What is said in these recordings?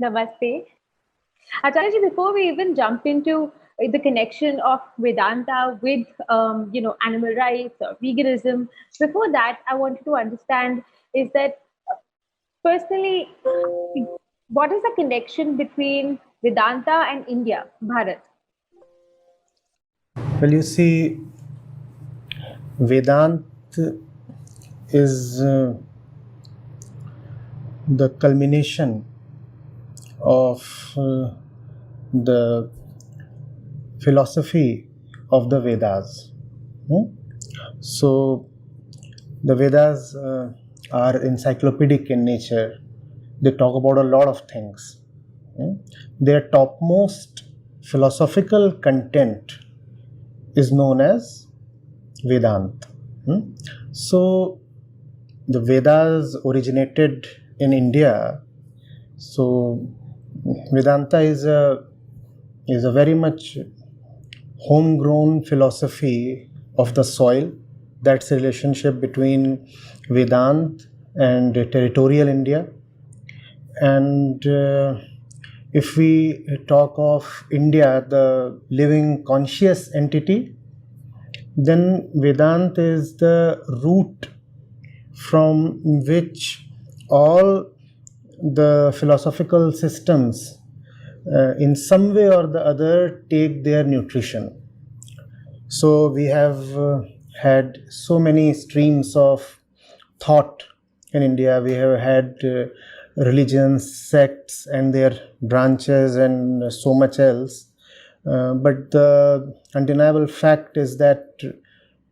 Namaste. Acharya, before we even jump into the connection of Vedanta with, animal rights or veganism, before that, I wanted to understand is that personally, what is the connection between Vedanta and India, Bharat? Well, you see, Vedant is the culmination of the philosophy of the Vedas. Hmm? So, the Vedas are encyclopedic in nature. They talk about a lot of things. Hmm? Their topmost philosophical content is known as Vedant. Hmm? So, the Vedas originated in India. So, Vedanta is a very much homegrown philosophy of the soil. That's the relationship between Vedant and territorial India. And if we talk of India, the living conscious entity, then Vedant is the root from which all the philosophical systems in some way or the other take their nutrition. So we have had so many streams of thought in India. We have had religions, sects, and their branches, and so much else. But the undeniable fact is that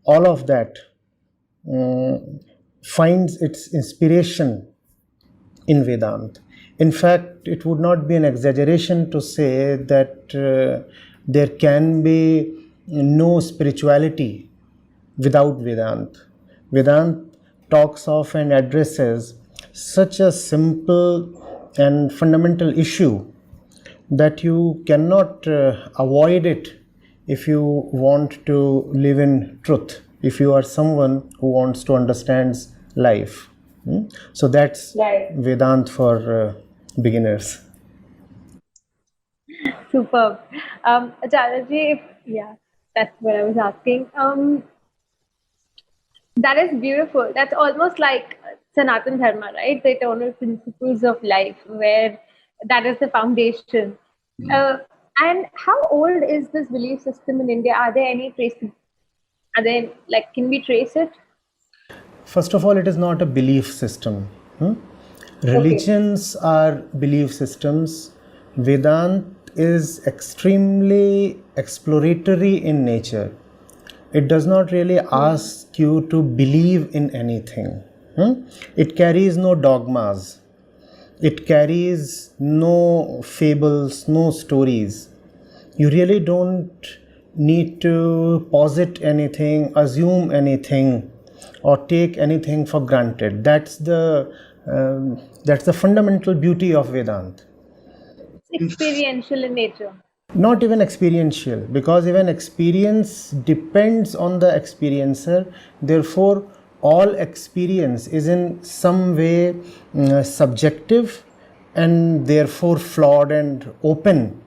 all of that finds its inspiration in Vedant. In fact, it would not be an exaggeration to say that there can be no spirituality without Vedant. Vedant talks of and addresses such a simple and fundamental issue that you cannot avoid it if you want to live in truth, if you are someone who wants to understand life. So that's Right. Vedant for beginners. Superb. Acharya, yeah, that's what I was asking. That is beautiful. That's almost like Sanatan Dharma, right? The eternal principles of life, where that is the foundation. Uh, and how old is this belief system in India? Are there any traces? Are there, like, can we trace it? First of all, it is not a belief system. Okay. Religions are belief systems. Vedant is extremely exploratory in nature. It does not really ask you to believe in anything. It carries no dogmas. It carries no fables, no stories. You really don't need to posit anything, assume anything, or take anything for granted. That's the fundamental beauty of Vedant. It's experiential in nature. Not even experiential, because even experience depends on the experiencer. Therefore, all experience is in some way subjective, and therefore flawed and open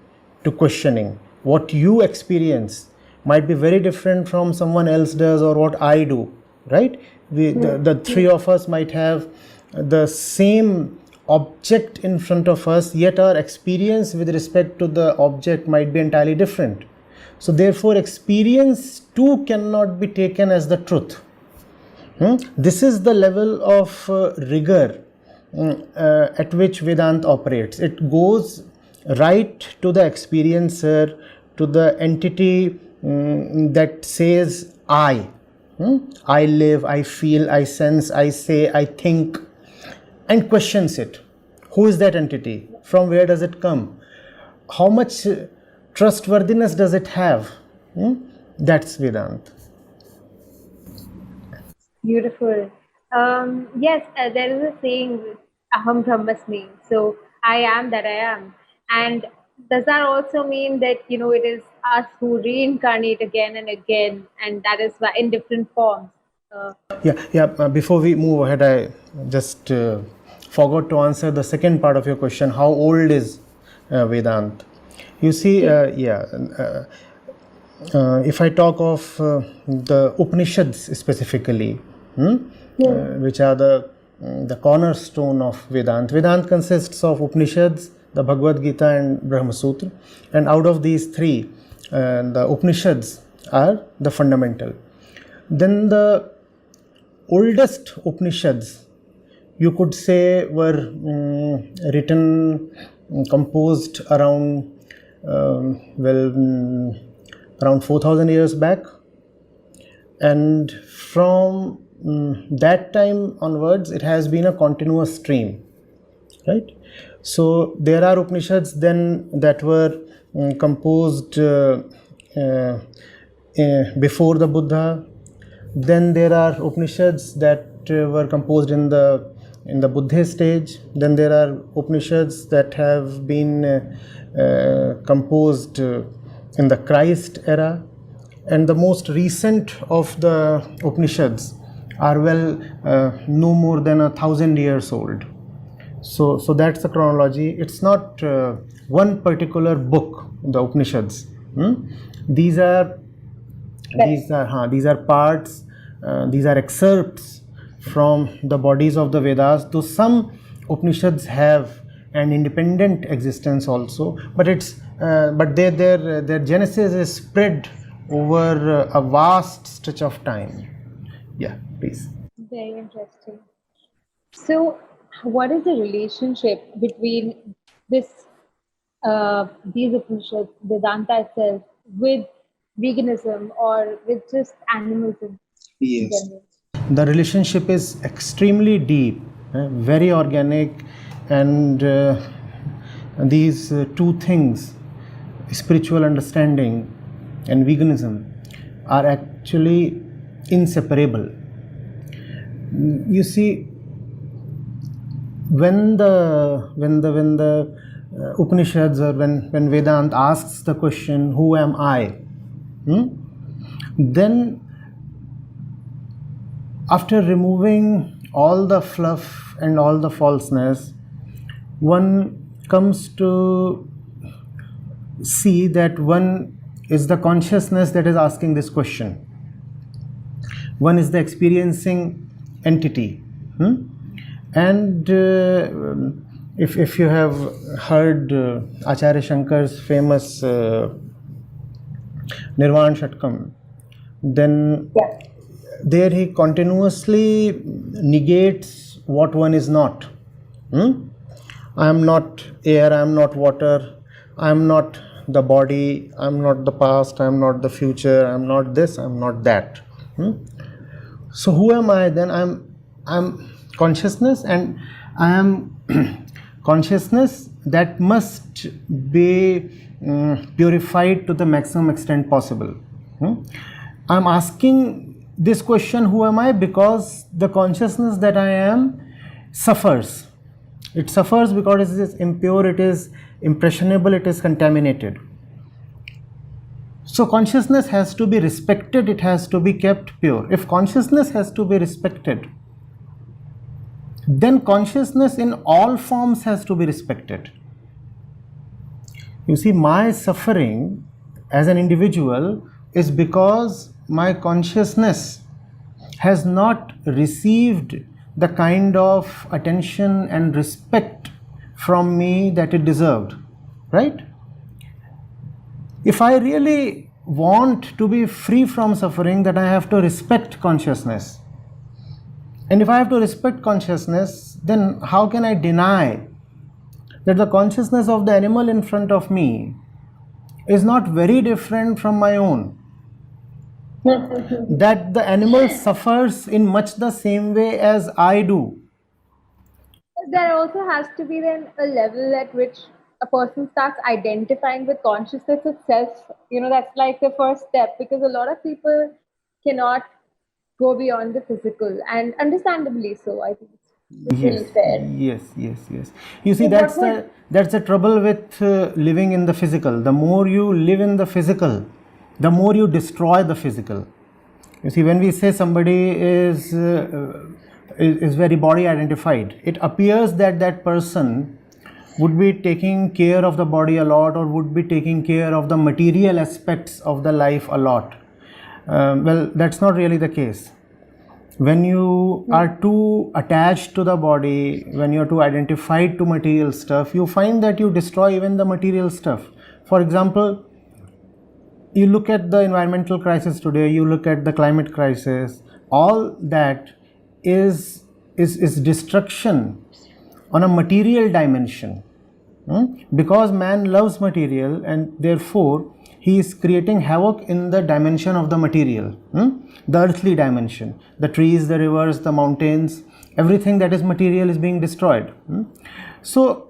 to questioning. What you experience might be very different from someone else does, or what I do, right? The three of us might have the same object in front of us, yet our experience with respect to the object might be entirely different. So therefore experience too cannot be taken as the truth. This is the level of rigor at which Vedant operates. It goes right to the experiencer, to the entity that says I. I live, I feel, I sense, I say, I think, and questions it. Who is that entity? From where does it come? How much trustworthiness does it have? That's Vedant. Beautiful. Yes, there is a saying, Aham Brahmasmi. So I am that I am. And does that also mean that, it is us who reincarnate again and again, and that is why in different forms? Uh, Yeah. Before we move ahead, I just forgot to answer the second part of your question. How old is Vedant? You see, if I talk of the Upanishads specifically, which are the cornerstone of Vedant. Vedant consists of Upanishads, the Bhagavad Gita and Brahma Sutra, and out of these three, the Upanishads are the fundamental. Then the oldest Upanishads, you could say, were written, composed around, around 4,000 years back, and from that time onwards, it has been a continuous stream, right? So there are Upanishads then that were composed before the Buddha. Then there are Upanishads that were composed in the Buddhist age. Then there are Upanishads that have been composed in the Christ era. And the most recent of the Upanishads are no more than 1,000 years old. So that's the chronology. It's not one particular book, the Upanishads. These are parts. These are excerpts from the bodies of the Vedas. Though some Upanishads have an independent existence also, but their genesis is spread over a vast stretch of time. Yeah, please. Very interesting. So, what is the relationship between these Upanishads, Vedanta itself, with veganism or with just animism? Yes. The relationship is extremely deep, very organic, and these two things, spiritual understanding and veganism, are actually inseparable. You see, when the Upanishads, or when Vedanta asks the question, who am I? Then after removing all the fluff and all the falseness, one comes to see that one is the consciousness that is asking this question. One is the experiencing entity. And if you have heard Acharya Shankar's famous Nirvana Shatkam, then there he continuously negates what one is not. I am not air, I am not water, I am not the body, I am not the past, I am not the future, I am not this, I am not that. So who am I then? I am consciousness, and I am consciousness that must be purified to the maximum extent possible. I am asking this question, who am I? Because the consciousness that I am suffers. It suffers because it is impure, it is impressionable, it is contaminated. So consciousness has to be respected, it has to be kept pure. If consciousness has to be respected, then consciousness in all forms has to be respected. You see, my suffering as an individual is because my consciousness has not received the kind of attention and respect from me that it deserved, right? If I really want to be free from suffering, then I have to respect consciousness. And if I have to respect consciousness, then how can I deny that the consciousness of the animal in front of me is not very different from my own? That the animal suffers in much the same way as I do. There also has to be then a level at which a person starts identifying with consciousness itself. That's like the first step, because a lot of people cannot go beyond the physical, and understandably so, I think. Yes. You see, that's the trouble with living in the physical. The more you live in the physical, the more you destroy the physical. You see, when we say somebody is is very body identified. It appears that that person would be taking care of the body a lot, or would be taking care of the material aspects of the life a lot. Well, that's not really the case. When you are too attached to the body, when you're too identified to material stuff, you find that you destroy even the material stuff. For example, you look at the environmental crisis today, you look at the climate crisis, all that is destruction on a material dimension. Because man loves material, and therefore he is creating havoc in the dimension of the material, the earthly dimension. The trees, the rivers, the mountains, everything that is material is being destroyed. So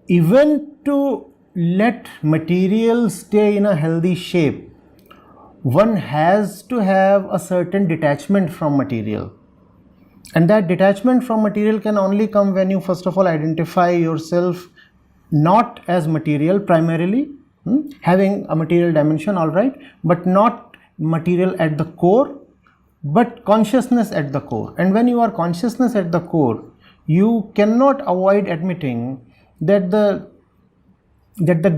even to let material stay in a healthy shape, one has to have a certain detachment from material. And that detachment from material can only come when you first of all identify yourself not as material primarily, having a material dimension, all right, but not material at the core, but consciousness at the core. And when you are consciousness at the core, you cannot avoid admitting that the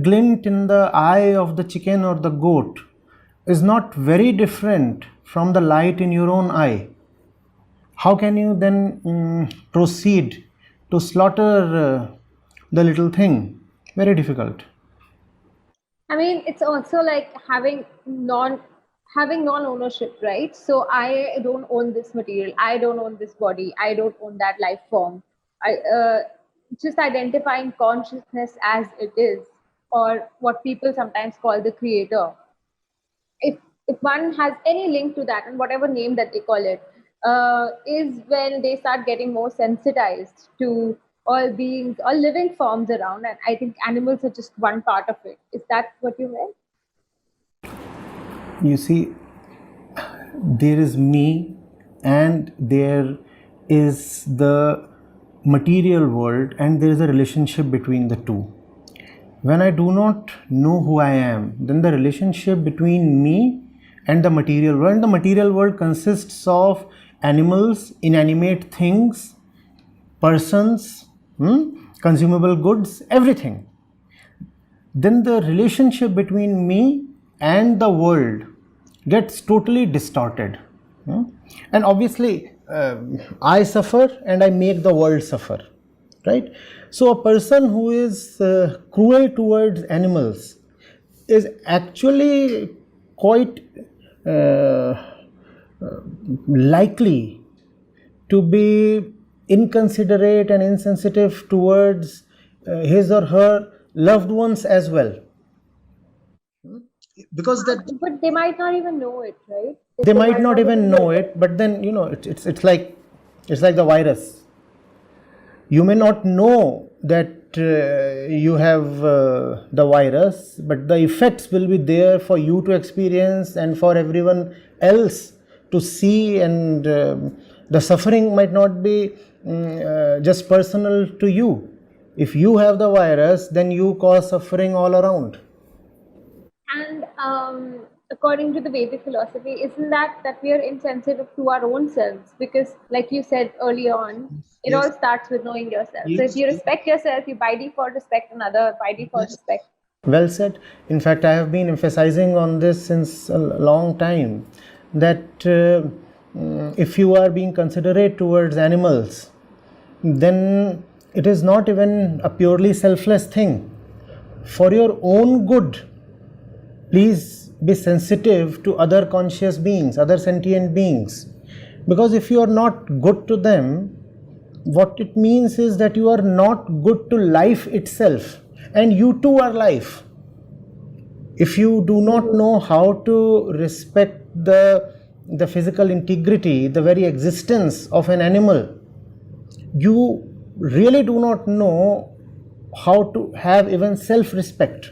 glint in the eye of the chicken or the goat is not very different from the light in your own eye. How can you then proceed to slaughter the little thing? Very difficult. I mean, it's also like having non-ownership, right? So I don't own this material, I don't own this body, I don't own that life form. I just identifying consciousness as it is, or what people sometimes call the creator. If one has any link to that, and whatever name that they call it, is when they start getting more sensitized to all beings, all living forms around. And I think animals are just one part of it. Is that what you meant? You see, there is me and there is the material world, and there is a relationship between the two. When I do not know who I am, then the relationship between me and the material world consists of animals, inanimate things, persons, consumable goods, everything. Then the relationship between me and the world gets totally distorted. And obviously, I suffer and I make the world suffer, right? So a person who is cruel towards animals is actually quite likely to be inconsiderate and insensitive towards his or her loved ones as well. Because that But they might not even know it, right? they might not even know it, but then it's like the virus. You may not know that you have the virus, but the effects will be there for you to experience and for everyone else to see, and the suffering might not be just personal to you. If you have the virus, then you cause suffering all around. And according to the Vedic philosophy, isn't that we are insensitive to our own selves? Because, like you said earlier on, it all starts with knowing yourself. So if you respect yourself, you by default respect another, by default respect. Well said. In fact, I have been emphasizing on this since a long time, that if you are being considerate towards animals, then it is not even a purely selfless thing. For your own good, please be sensitive to other conscious beings, other sentient beings. Because if you are not good to them, what it means is that you are not good to life itself, and you too are life. If you do not know how to respect the physical integrity, the very existence of an animal, you really do not know how to have even self-respect.